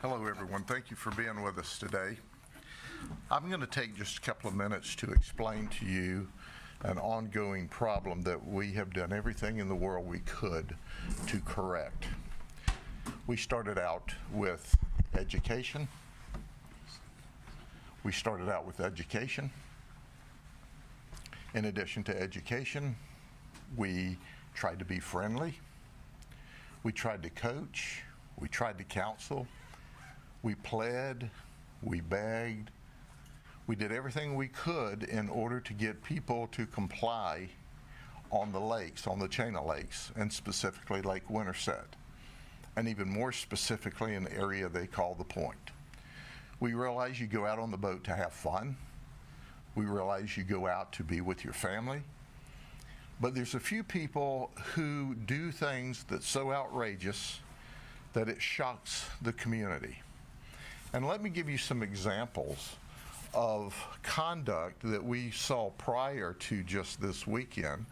Hello everyone, thank you for being with us today. I'm going to take just a couple of minutes to explain to you an ongoing problem that we have done everything in the world we could to correct. We started out with education. In addition to education, we tried to be friendly. We tried to coach. We tried to counsel. We pled. We begged. We did everything we could in order to get people to comply on the lakes, on the chain of lakes, and specifically Lake Winterset, and even more specifically in the area they call the Point. We realize you go out on the boat to have fun. We realize you go out to be with your family. But there's a few people who do things that's so outrageous that it shocks the community. And let me give you some examples of conduct that we saw prior to just this weekend.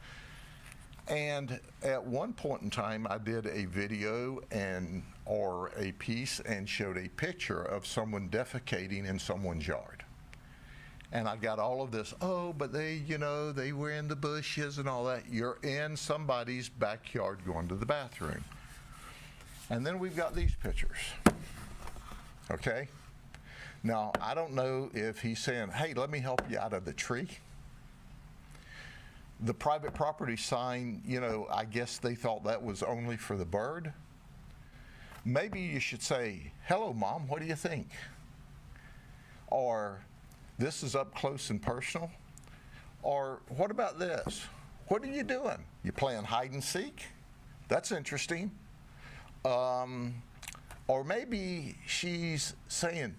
And at one point in time, I did a video or a piece and showed a picture of someone defecating in someone's yard. And I got all of this, oh, but they were in the bushes and all that. You're in somebody's backyard going to the bathroom. And then we've got these pictures, okay? Now, I don't know if he's saying, hey, let me help you out of the tree. The private property sign, I guess they thought that was only for the bird. Maybe you should say, hello, Mom, what do you think? Or, this is up close and personal. Or, what about this? What are you doing? You playing hide and seek? That's interesting. Or maybe she's saying,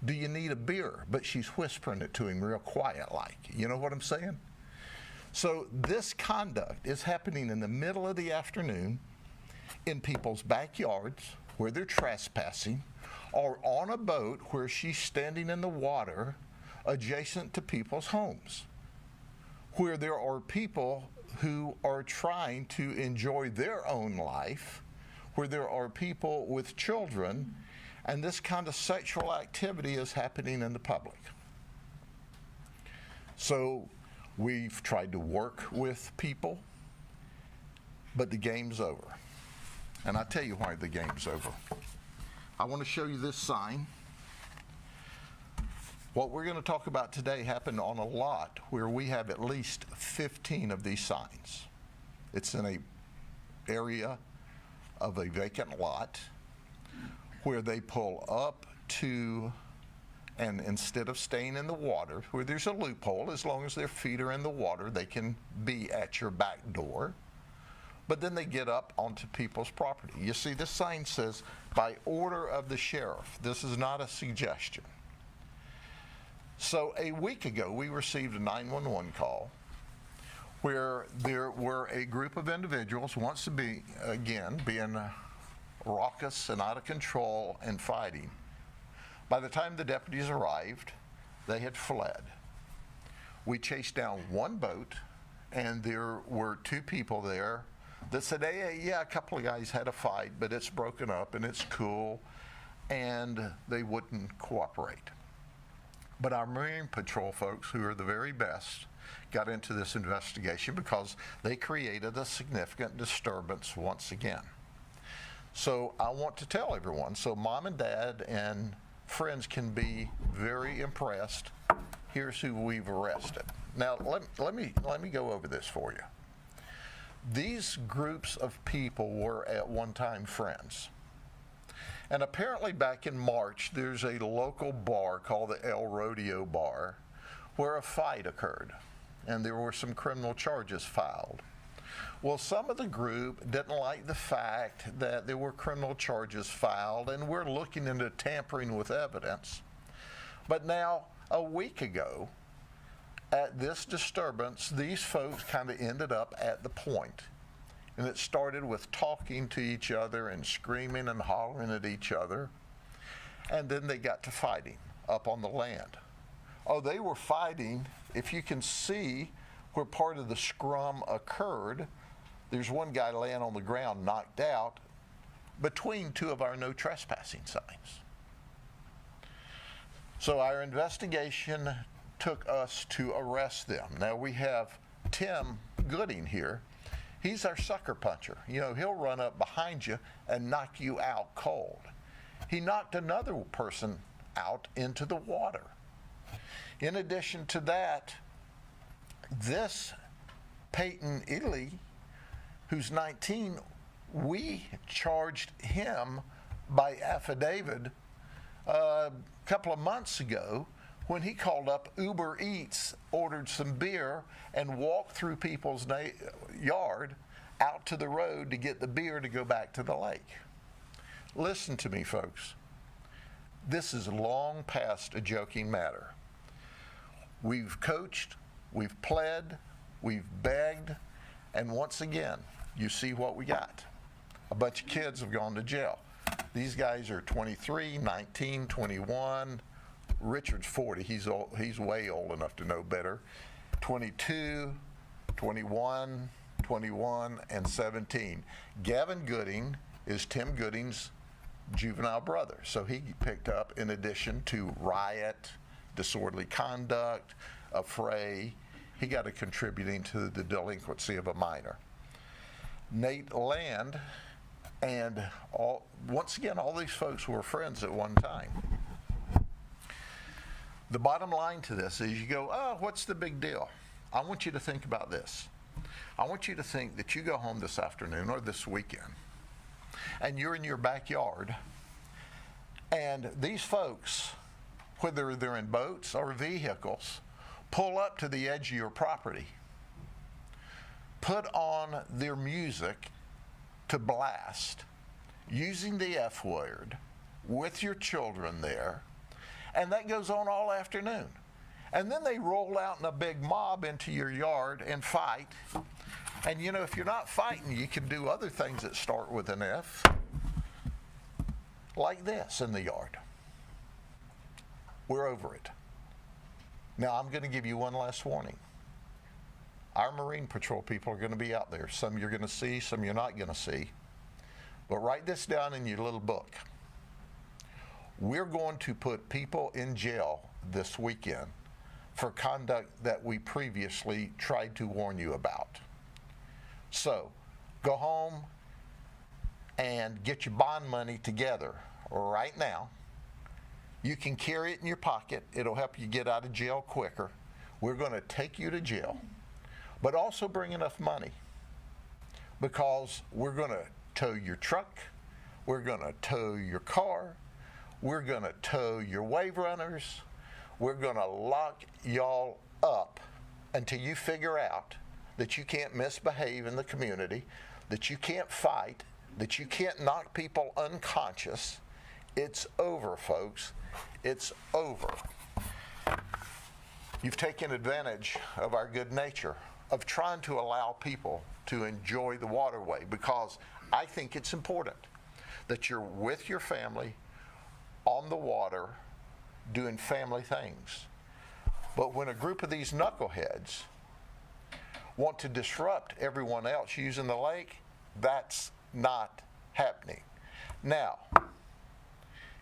do you need a beer? But she's whispering it to him real quiet like. You know what I'm saying? So this conduct is happening in the middle of the afternoon in people's backyards where they're trespassing, or on a boat where she's standing in the water adjacent to people's homes, where there are people who are trying to enjoy their own life, where there are people with children, and this kind of sexual activity is happening in the public. So we've tried to work with people, but the game's over. And I'll tell you why the game's over. I want to show you this sign. What we're going to talk about today happened on a lot where we have at least 15 of these signs. It's in an area of a vacant lot where they pull up to, and instead of staying in the water, where there's a loophole, as long as their feet are in the water, they can be at your back door. But then they get up onto people's property. You see, this sign says, by order of the sheriff. This is not a suggestion. So a week ago, we received a 911 call where there were a group of individuals who wants to be, again, being raucous and out of control and fighting. By the time the deputies arrived, they had fled. We chased down one boat, and there were two people there that said, hey, yeah, a couple of guys had a fight, but it's broken up and it's cool, and they wouldn't cooperate. But our Marine Patrol folks, who are the very best, got into this investigation because they created a significant disturbance once again. So I want to tell everyone, so Mom and Dad and friends can be very impressed. Here's who we've arrested. Now, let me go over this for you. These groups of people were at one time friends. And apparently back in March, there's a local bar called the El Rodeo Bar where a fight occurred, and there were some criminal charges filed. Well, some of the group didn't like the fact that there were criminal charges filed, and we're looking into tampering with evidence. But now, a week ago, at this disturbance, these folks kind of ended up at the Point. And it started with talking to each other and screaming and hollering at each other. And then they got to fighting up on the land. Oh, they were fighting. If you can see where part of the scrum occurred, there's one guy laying on the ground knocked out between two of our no trespassing signs. So our investigation took us to arrest them. Now we have Tim Gooding here. He's our sucker puncher. You know, he'll run up behind you and knock you out cold. He knocked another person out into the water. In addition to that, this Peyton Ely, who's 19, we charged him by affidavit a couple of months ago when he called up Uber Eats, ordered some beer, and walked through people's yard out to the road to get the beer to go back to the lake. Listen to me, folks. This is long past a joking matter. We've coached, we've pled, we've begged, and once again, you see what we got. A bunch of kids have gone to jail. These guys are 23, 19, 21. Richard's 40. He's way old enough to know better. 22, 21, 21, and 17. Gavin Gooding is Tim Gooding's juvenile brother. So he picked up, in addition to riot, disorderly conduct, affray, he got a contributing to the delinquency of a minor. Nate Land, and once again, all these folks were friends at one time. The bottom line to this is you go, oh, what's the big deal? I want you to think about this. I want you to think that you go home this afternoon or this weekend, and you're in your backyard, and these folks, whether they're in boats or vehicles, pull up to the edge of your property, put on their music to blast, using the F word, with your children there, and that goes on all afternoon. And then they roll out in a big mob into your yard and fight. And you know, if you're not fighting, you can do other things that start with an F, like this in the yard. We're over it. Now, I'm going to give you one last warning. Our Marine Patrol people are going to be out there. Some you're going to see, some you're not going to see. But write this down in your little book. We're going to put people in jail this weekend for conduct that we previously tried to warn you about. So, go home and get your bond money together right now. You can carry it in your pocket. It'll help you get out of jail quicker. We're going to take you to jail, but also bring enough money, because we're going to tow your truck, we're going to tow your car, we're going to tow your wave runners, we're going to lock y'all up until you figure out that you can't misbehave in the community, that you can't fight, that you can't knock people unconscious. It's over, folks. It's over. You've taken advantage of our good nature of trying to allow people to enjoy the waterway, because I think it's important that you're with your family on the water doing family things. But when a group of these knuckleheads want to disrupt everyone else using the lake, that's not happening. Now,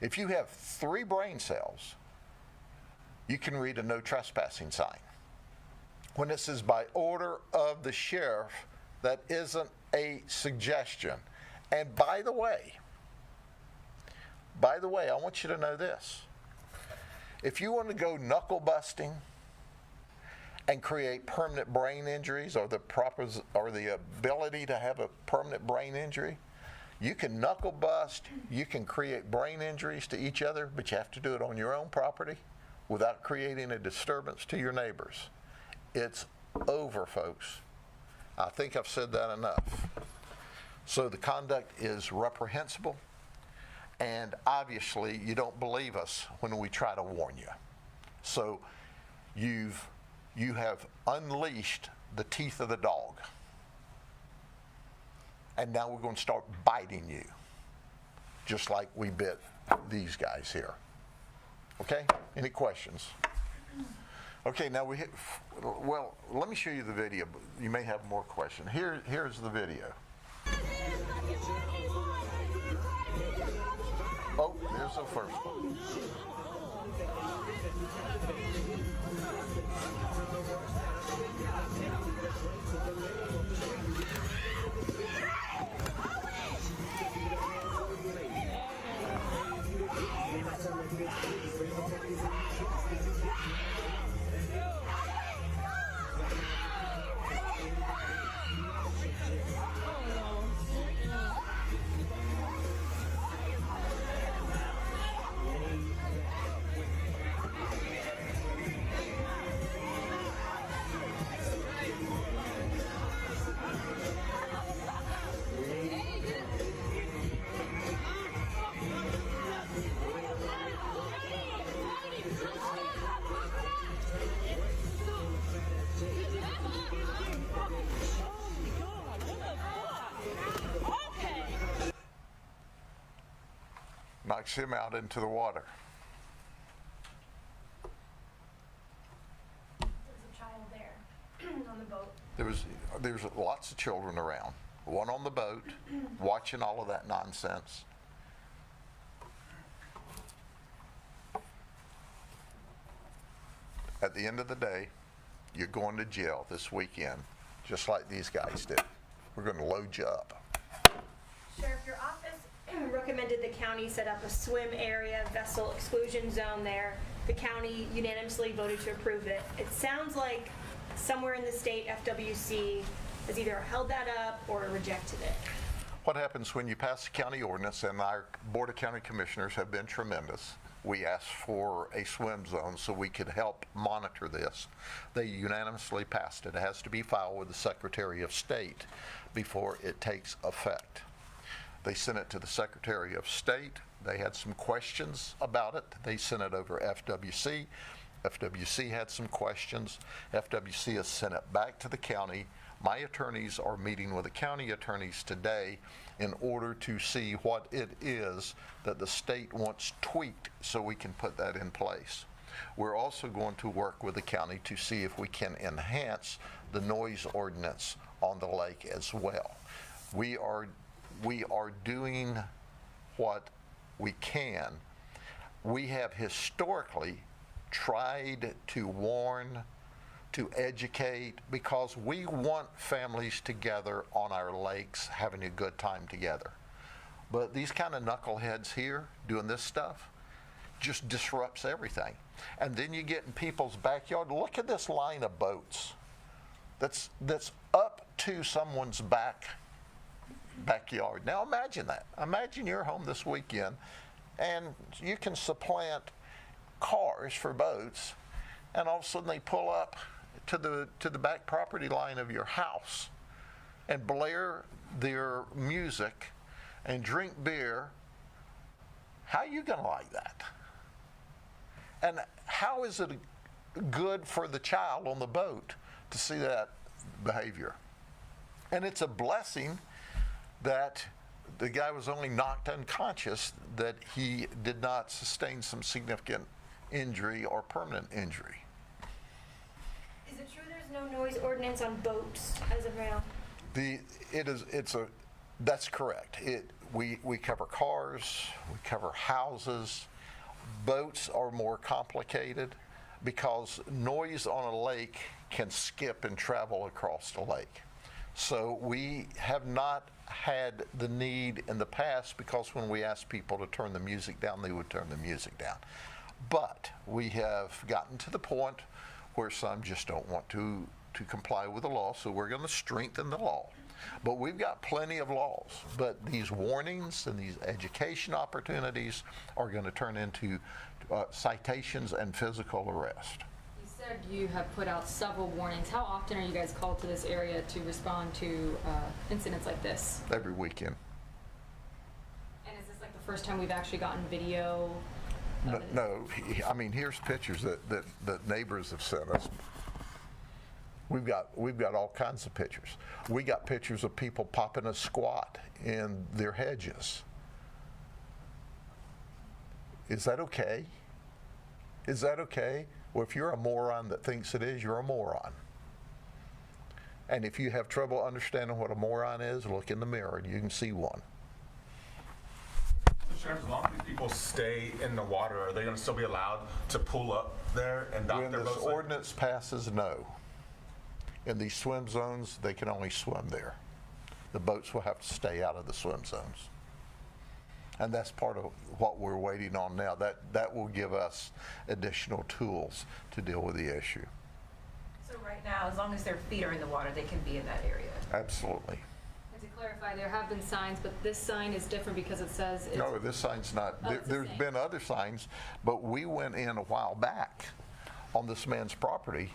if you have 3 brain cells, you can read a no trespassing sign. When it says by order of the sheriff, that isn't a suggestion. And by the way, I want you to know this. If you want to go knuckle busting and create permanent brain injuries, or the ability to have a permanent brain injury, you can knuckle bust, you can create brain injuries to each other, but you have to do it on your own property without creating a disturbance to your neighbors. It's over, folks. I think I've said that enough. So the conduct is reprehensible, and obviously you don't believe us when we try to warn you. So you have unleashed the teeth of the dog, and now we're going to start biting you, just like we bit these guys here. Okay? Any questions? Okay, now well, let me show you the video. You may have more questions. Here's the video. Oh, there's the first one. Knocks him out into the water. There's a child there on the boat. There's lots of children around. One on the boat, watching all of that nonsense. At the end of the day, you're going to jail this weekend, just like these guys did. We're going to load you up. Sheriff, your office recommended the county set up a swim area, vessel exclusion zone there. The county unanimously voted to approve it. It sounds like somewhere in the state, FWC has either held that up or rejected it. What happens when you pass a county ordinance, and our Board of County Commissioners have been tremendous. We asked for a swim zone so we could help monitor this. They unanimously passed it. It has to be filed with the Secretary of State before it takes effect. They sent it to the Secretary of State. They had some questions about it. They sent it over FWC. FWC had some questions. FWC has sent it back to the county. My attorneys are meeting with the county attorneys today in order to see what it is that the state wants tweaked so we can put that in place. We're also going to work with the county to see if we can enhance the noise ordinance on the lake as well. We are doing what we can. We have historically tried to warn, to educate, because we want families together on our lakes having a good time together. But these kind of knuckleheads here doing this stuff just disrupts everything. And then you get in people's backyard. Look at this line of boats that's up to someone's backyard. Now imagine that. Imagine you're home this weekend and you can supplant cars for boats, and all of a sudden they pull up to the back property line of your house and blare their music and drink beer. How are you going to like that? And how is it good for the child on the boat to see that behavior? And it's a blessing that the guy was only knocked unconscious, that he did not sustain some significant injury or permanent injury. Is it true there's no noise ordinance on boats as of now? That's correct. We cover cars, we cover houses. Boats are more complicated because noise on a lake can skip and travel across the lake. So we have not had the need in the past, because when we asked people to turn the music down, they would turn the music down. But we have gotten to the point where some just don't want to comply with the law, so we're going to strengthen the law. But we've got plenty of laws. But these warnings and these education opportunities are going to turn into citations and physical arrest. You said you have put out several warnings. How often are you guys called to this area to respond to incidents like this? Every weekend. And is this like the first time we've actually gotten video? No, I mean, here's pictures that neighbors have sent us. We've got all kinds of pictures. We got pictures of people popping a squat in their hedges. Is that okay? Is that okay? Well, if you're a moron that thinks it is, you're a moron. And if you have trouble understanding what a moron is, look in the mirror and you can see one. Sheriff, as long as these people stay in the water, are they going to still be allowed to pull up there and dock When their this boats? ordinance passes, no. In these swim zones, they can only swim there. The boats will have to stay out of the swim zones. And that's part of what we're waiting on now. That will give us additional tools to deal with the issue. So right now, as long as their feet are in the water, they can be in that area. Absolutely. And to clarify, there have been signs, but this sign is different because it says it's... No, this sign's not, Oh, it's the there's same. been other signs, but we went in a while back on this man's property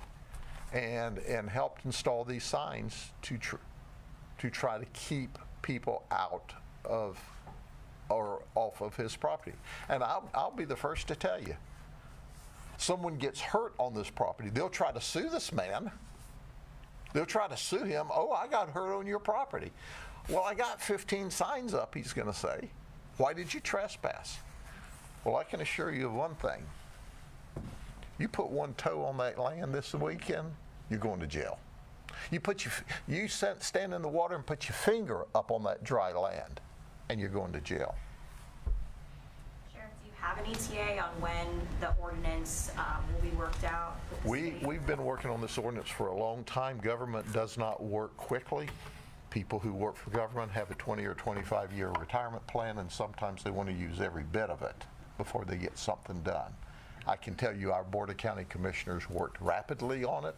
and helped install these signs to try to keep people out of or off of his property. And I'll be the first to tell you, someone gets hurt on this property, they'll try to sue this man. They'll try to sue him. Oh, I got hurt on your property. Well, I got 15 signs up, he's going to say. Why did you trespass? Well, I can assure you of one thing. You put one toe on that land this weekend, you're going to jail. You stand in the water and put your finger up on that dry land, and you're going to jail. Sheriff, do you have an ETA on when the ordinance will be worked out with the city? We've been working on this ordinance for a long time. Government does not work quickly. People who work for government have a 20 or 25-year retirement plan, and sometimes they want to use every bit of it before they get something done. I can tell you our Board of County Commissioners worked rapidly on it.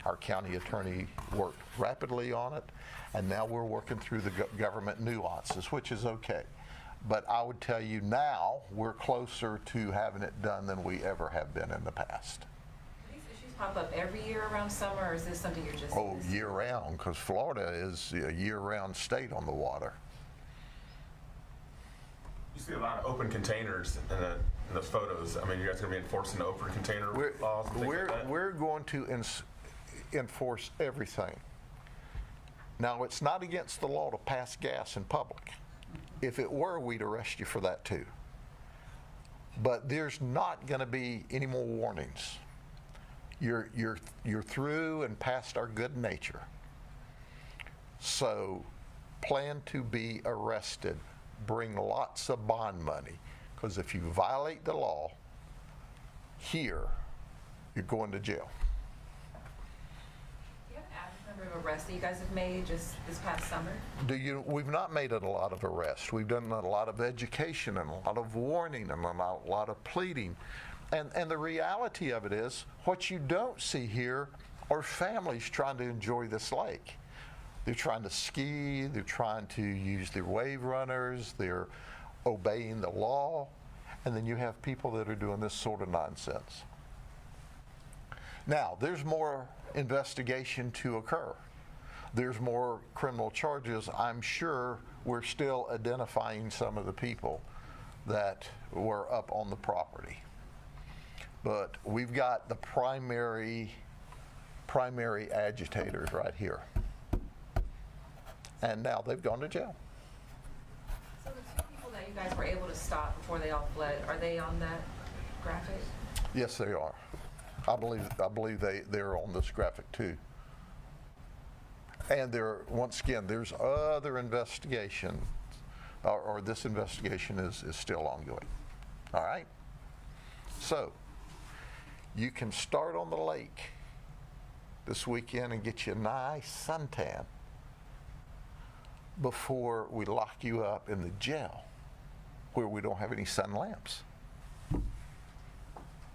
Our county attorney worked rapidly on it, and now we're working through the government nuances, which is okay. But I would tell you now we're closer to having it done than we ever have been in the past. Do these issues pop up every year around summer, or is this something you're just... Oh, year-round, because Florida is a year-round state on the water. You see a lot of open containers in the photos. I mean, you guys are going to be enforcing the open container laws and things like that? We're going to enforce everything. Now, it's not against the law to pass gas in public. If it were, we'd arrest you for that too. But there's not going to be any more warnings. You're through and past our good nature. So plan to be arrested. Bring lots of bond money, because if you violate the law here, you're going to jail. Do you have an average number of arrests that you guys have made just this past summer? We've not made a lot of arrests. We've done a lot of education and a lot of warning and a lot of pleading. And the reality of it is, what you don't see here are families trying to enjoy this lake. They're trying to ski, they're trying to use their wave runners, they're obeying the law, and then you have people that are doing this sort of nonsense. Now, there's more investigation to occur. There's more criminal charges. I'm sure we're still identifying some of the people that were up on the property. But we've got the primary agitators right here. And now they've gone to jail. So the two people that you guys were able to stop before they all fled, are they on that graphic? Yes, they are. I believe they're on this graphic too. And once again, there's other investigation, or this investigation is still ongoing. All right? So, you can start on the lake this weekend and get you a nice suntan before we lock you up in the jail where we don't have any sun lamps.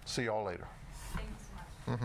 See y'all later. Thanks so much.